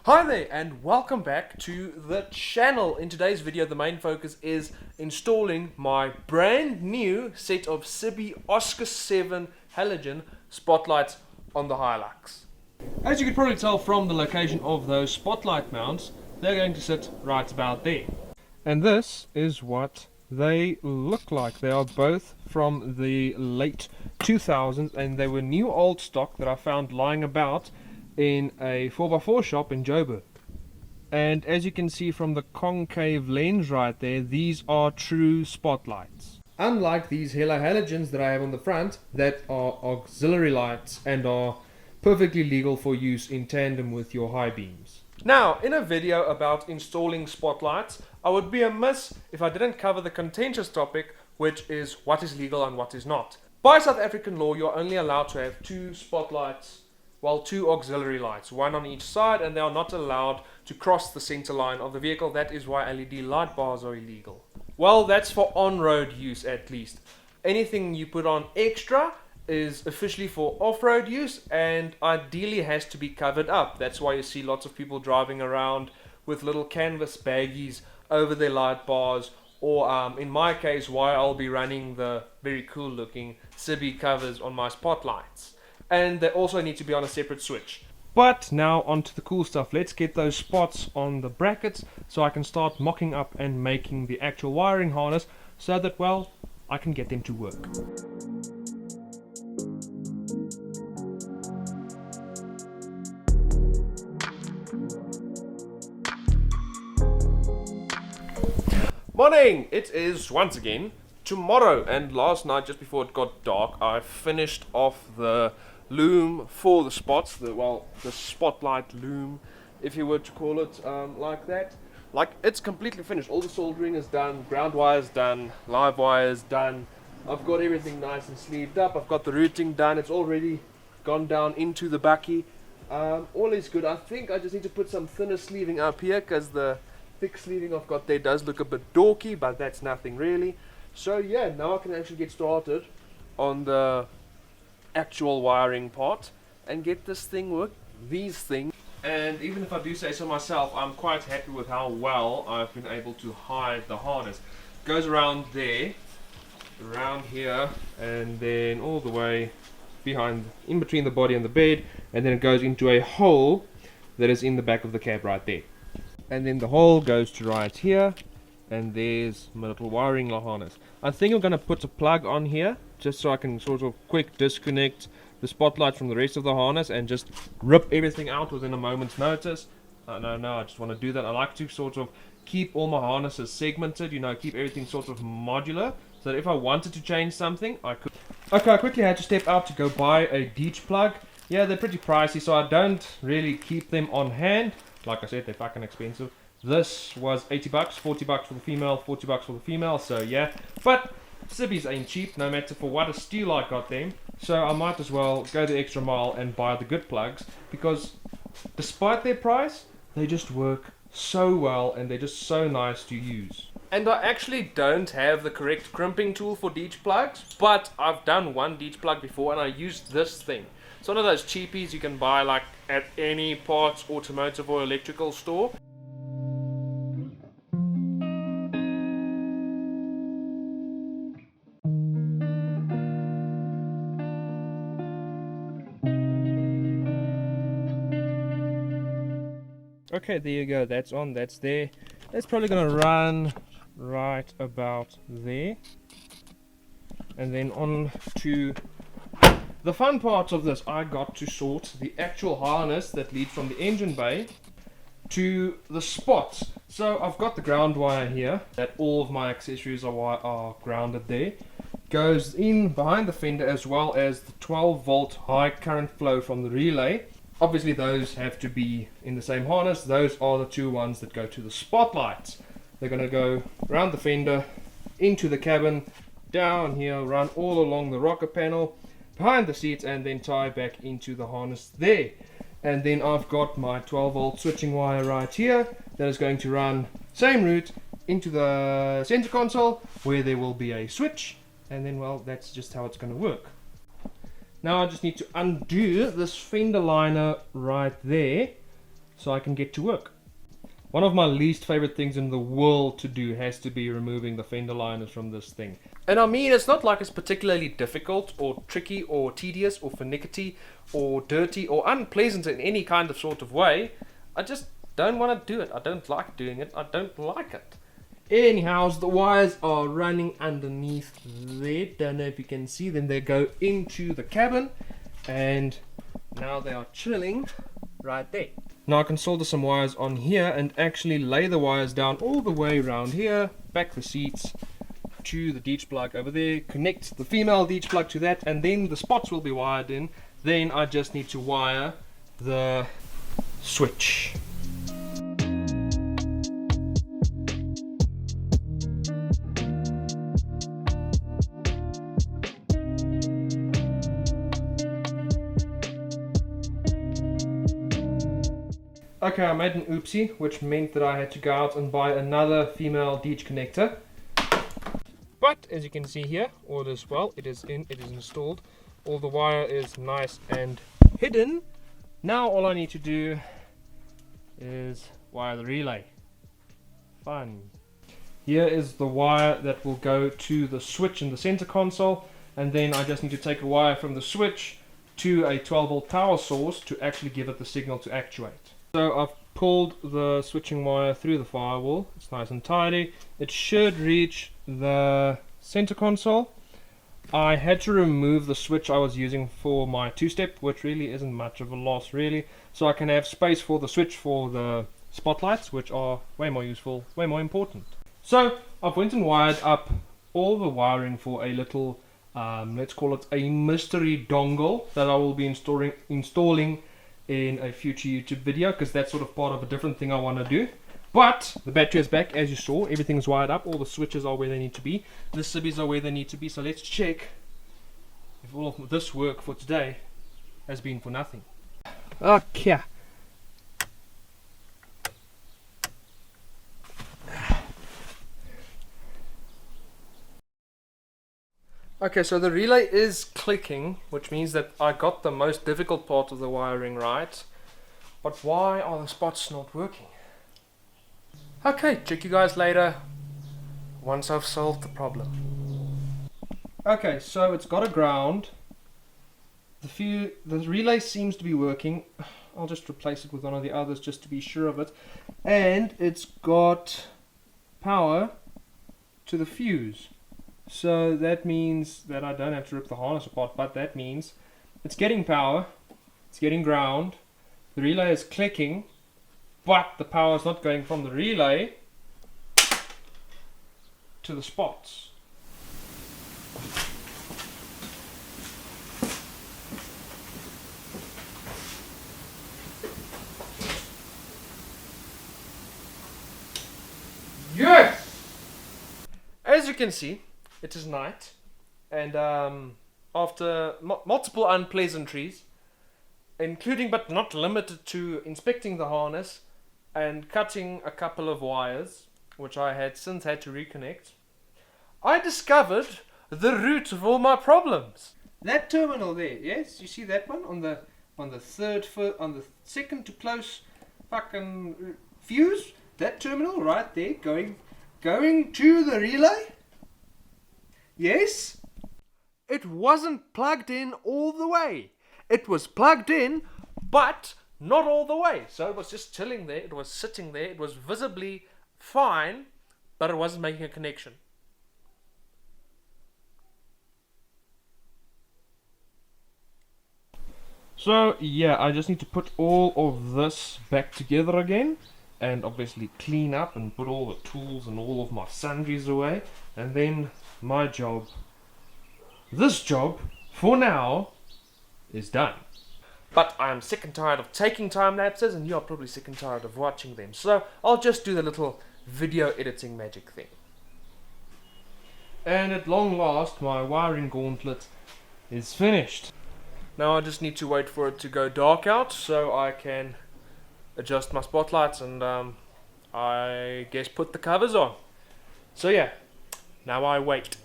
Hi there and welcome back to the channel. In today's video the main focus is installing my brand new set of CIBIE Oscar 7 halogen spotlights on the Hilux. As you could probably tell from the location of those spotlight mounts, they're going to sit right about there. And this is what they look like. They are both from the late 2000s and they were new old stock that I found lying about in a 4x4 shop in Joburg. And as you can see from the concave lens right there, these are true spotlights. Unlike these halogens that I have on the front that are auxiliary lights and are perfectly legal for use in tandem with your high beams. Now, in a video about installing spotlights, I would be amiss if I didn't cover the contentious topic, which is what is legal and what is not. By South African law, you're only allowed to have two spotlights, two auxiliary lights, one on each side, and they are not allowed to cross the center line of the vehicle. That is why LED light bars are illegal. Well, that's for on-road use at least. Anything you put on extra is officially for off-road use and ideally has to be covered up. That's why you see lots of people driving around with little canvas baggies over their light bars, or in my case, why I'll be running the very cool looking CIBIE covers on my spotlights. And they also need to be on a separate switch. But now onto the cool stuff. Let's get those spots on the brackets so I can start mocking up and making the actual wiring harness so that, well, I can get them to work. Morning! It is once again tomorrow, and last night just before it got dark I finished off the loom for the spots, the spotlight loom, if you were to call it like that. Like, it's completely finished. All the soldering is done, ground wires done, live wires done. I've got everything nice and sleeved up. I've got the routing done. It's already gone down into the bakkie. All is good. I think I just need to put some thinner sleeving up here because the thick sleeving I've got there does look a bit dorky, but that's nothing really. So yeah, now I can actually get started on the actual wiring part and get this thing work, these things. And even if I do say so myself, I'm quite happy with how well I've been able to hide the harness. It goes around there, around here, and then all the way behind, in between the body and the bed, and then it goes into a hole that is in the back of the cab right there. And then the hole goes to right here, and there's my little wiring harness. I think I'm going to put a plug on here just so I can sort of quick disconnect the spotlight from the rest of the harness and just rip everything out within a moment's notice. No, I just want to do that. I like to sort of keep all my harnesses segmented, keep everything sort of modular, so that if I wanted to change something, I could. Okay, I quickly had to step out to go buy a Deech plug. Yeah, they're pretty pricey, so I don't really keep them on hand. Like I said, they're fucking expensive. This was 80 bucks, 40 bucks for the female, 40 bucks for the female, so yeah. But CIBIEs ain't cheap, no matter for what a steal I got them. So I might as well go the extra mile and buy the good plugs, because despite their price, they just work so well and they're just so nice to use. And I actually don't have the correct crimping tool for Deech plugs, but I've done one Deech plug before and I used this thing. It's one of those cheapies you can buy like at any parts, automotive or electrical store. Okay, there you go, that's on, that's there. That's probably gonna run right about there. And then on to the fun part of this. I got to sort the actual harness that leads from the engine bay to the spots. So I've got the ground wire here, that all of my accessories are grounded there. Goes in behind the fender, as well as the 12 volt high current flow from the relay. Obviously those have to be in the same harness. Those are the two ones that go to the spotlights. They're going to go around the fender, into the cabin, down here, run all along the rocker panel, behind the seats, and then tie back into the harness there. And then I've got my 12 volt switching wire right here that is going to run same route into the center console, where there will be a switch, and then, well, that's just how it's going to work. Now I just need to undo this fender liner right there so I can get to work. One of my least favorite things in the world to do has to be removing the fender liners from this thing. And I mean, it's not like it's particularly difficult or tricky or tedious or finicky or dirty or unpleasant in any kind of sort of way. I just don't want to do it. I don't like doing it. I don't like it. Anyhow, the wires are running underneath there. Don't know if you can see them. They go into the cabin and now they are chilling right there. Now I can solder some wires on here and actually lay the wires down all the way around here, back the seats to the ditch plug over there, connect the female ditch plug to that, and then the spots will be wired in. Then I just need to wire the switch. Okay, I made an oopsie, which meant that I had to go out and buy another female ditch connector. But as you can see here, all is well. It is installed. All the wire is nice and hidden. Now all I need to do is wire the relay. Fun. Here is the wire that will go to the switch in the center console, and then I just need to take a wire from the switch to a 12 volt power source to actually give it the signal to actuate. So I've pulled the switching wire through the firewall. It's nice and tidy. It should reach the center console. I had to remove the switch I was using for my two-step, which really isn't much of a loss really, so I can have space for the switch for the spotlights, which are way more useful, way more important. So I've went and wired up all the wiring for a little let's call it a mystery dongle that I will be installing in a future YouTube video, because that's sort of part of a different thing I want to do. But the battery is back, as you saw. Everything is wired up. All the switches are where they need to be. The CIBIEs are where they need to be. So let's check if all of this work for today has been for nothing. Okay. Okay, so the relay is clicking, which means that I got the most difficult part of the wiring right. But why are the spots not working? Okay, check you guys later once I've solved the problem. Okay, so it's got a ground. The relay seems to be working. I'll just replace it with one of the others just to be sure of it. And it's got power to the fuse. So that means that I don't have to rip the harness apart, but that means it's getting power, it's getting ground, the relay is clicking, but the power is not going from the relay to the spots. Yes! As you can see, it is night, and after multiple unpleasantries, including but not limited to inspecting the harness and cutting a couple of wires, which I had since had to reconnect, I discovered the root of all my problems. That terminal there, yes, you see that one on the second to close fucking fuse, that terminal right there going to the relay. Yes, it wasn't plugged in all the way. It was plugged in, but not all the way. So it was just chilling there. It was sitting there. It was visibly fine, but it wasn't making a connection. So yeah, I just need to put all of this back together again, and obviously clean up and put all the tools and all of my sundries away, and then my job, this job, for now, is done. But I am sick and tired of taking time lapses, and you're probably sick and tired of watching them, so I'll just do the little video editing magic thing. And at long last, my wiring gauntlet is finished. Now I just need to wait for it to go dark out so I can adjust my spotlights and I guess put the covers on. So yeah, now I wait.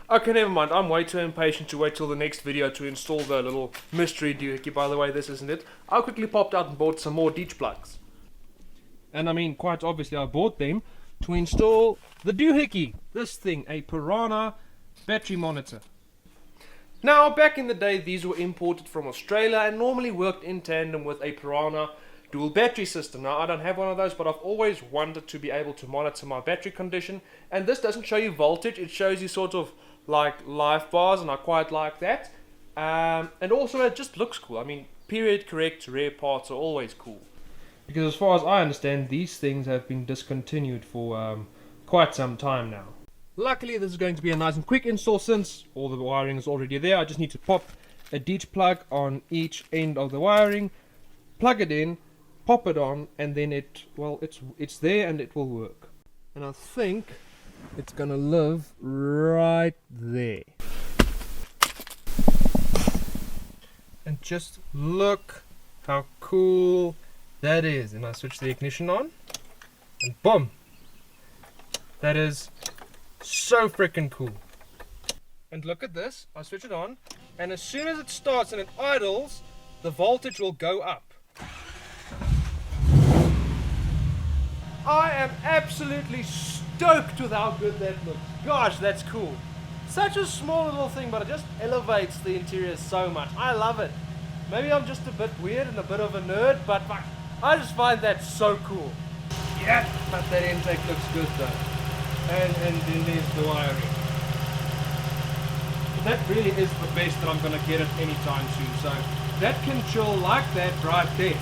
Okay, never mind. I'm way too impatient to wait till the next video to install the little mystery doohickey. By the way, this isn't it. I quickly popped out and bought some more ditch plugs. And I mean, quite obviously, I bought them to install the doohickey. This thing, a Piranha battery monitor. Now, back in the day, these were imported from Australia and normally worked in tandem with a Piranha dual battery system. Now, I don't have one of those, but I've always wanted to be able to monitor my battery condition. And this doesn't show you voltage, it shows you sort of like live bars, and I quite like that. And also, it just looks cool. I mean, period correct rare parts are always cool. Because as far as I understand, these things have been discontinued for quite some time now. Luckily, this is going to be a nice and quick install since all the wiring is already there. I just need to pop a ditch plug on each end of the wiring, plug it in, pop it on, and then it's there and it will work. And I think it's gonna live right there. And just look how cool that is. And I switch the ignition on, and boom! That is so freaking cool. And look at this, I switch it on, and as soon as it starts and it idles, the voltage will go up. I am absolutely stoked with how good that looks. Gosh, that's cool. Such a small little thing, but it just elevates the interior so much. I love it. Maybe I'm just a bit weird and a bit of a nerd, but I just find that so cool. Yeah, but that intake looks good though. And then there's the wiring. But that really is the best that I'm going to get it anytime soon. So that can chill like that right there.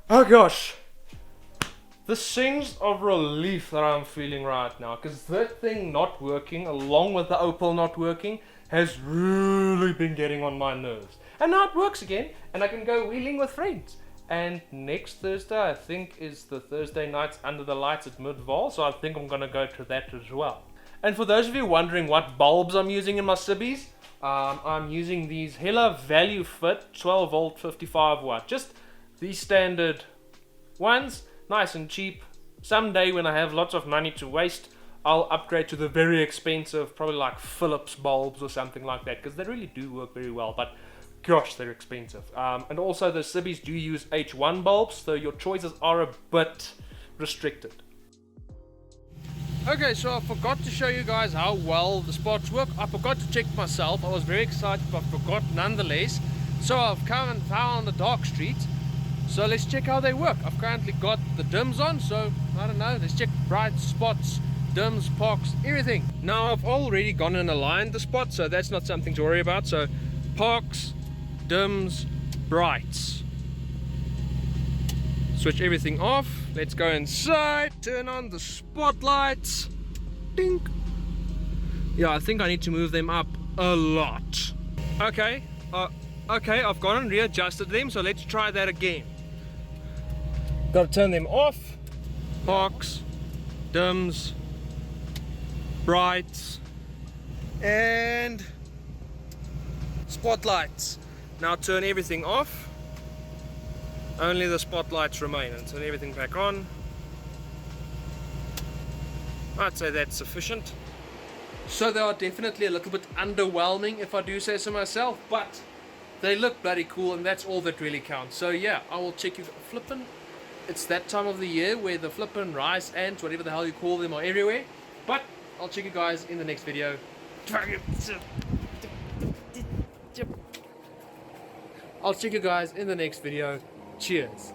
Oh gosh. The sense of relief that I'm feeling right now, because that thing not working along with the Opal not working has really been getting on my nerves. And now it works again, and I can go wheeling with friends. And next Thursday, I think, is the Thursday nights under the lights at Midval, so I think I'm going to go to that as well. And for those of you wondering what bulbs I'm using in my CIBIEs, I'm using these Hella Value Fit 12 volt 55 watt. Just these standard ones, nice and cheap. Someday when I have lots of money to waste, I'll upgrade to the very expensive, probably like Philips bulbs or something like that, because they really do work very well, but gosh, they're expensive. And also the CIBIEs do use H1 bulbs, so your choices are a bit restricted. Okay, so I forgot to show you guys how well the spots work. I forgot to check myself. I was very excited, but forgot nonetheless. So I've come and found a dark street. So let's check how they work. I've currently got the dims on, so I don't know, let's check bright spots, dims, parks, everything. Now I've already gone and aligned the spots, so that's not something to worry about. So parks, dims, brights. Switch everything off. Let's go inside, turn on the spotlights. Ding. Yeah, I think I need to move them up a lot. Okay, I've gone and readjusted them, so let's try that again. Got to turn them off. Parks, dims, brights, and spotlights. Now turn everything off. Only the spotlights remain, and turn everything back on. I'd say that's sufficient. So they are definitely a little bit underwhelming, if I do say so myself, but they look bloody cool, and that's all that really counts. So yeah, I will check you. Flippin', it's that time of the year where the flippin' rice ants, whatever the hell you call them, are everywhere. But I'll check you guys in the next video. I'll check you guys in the next video. Cheers.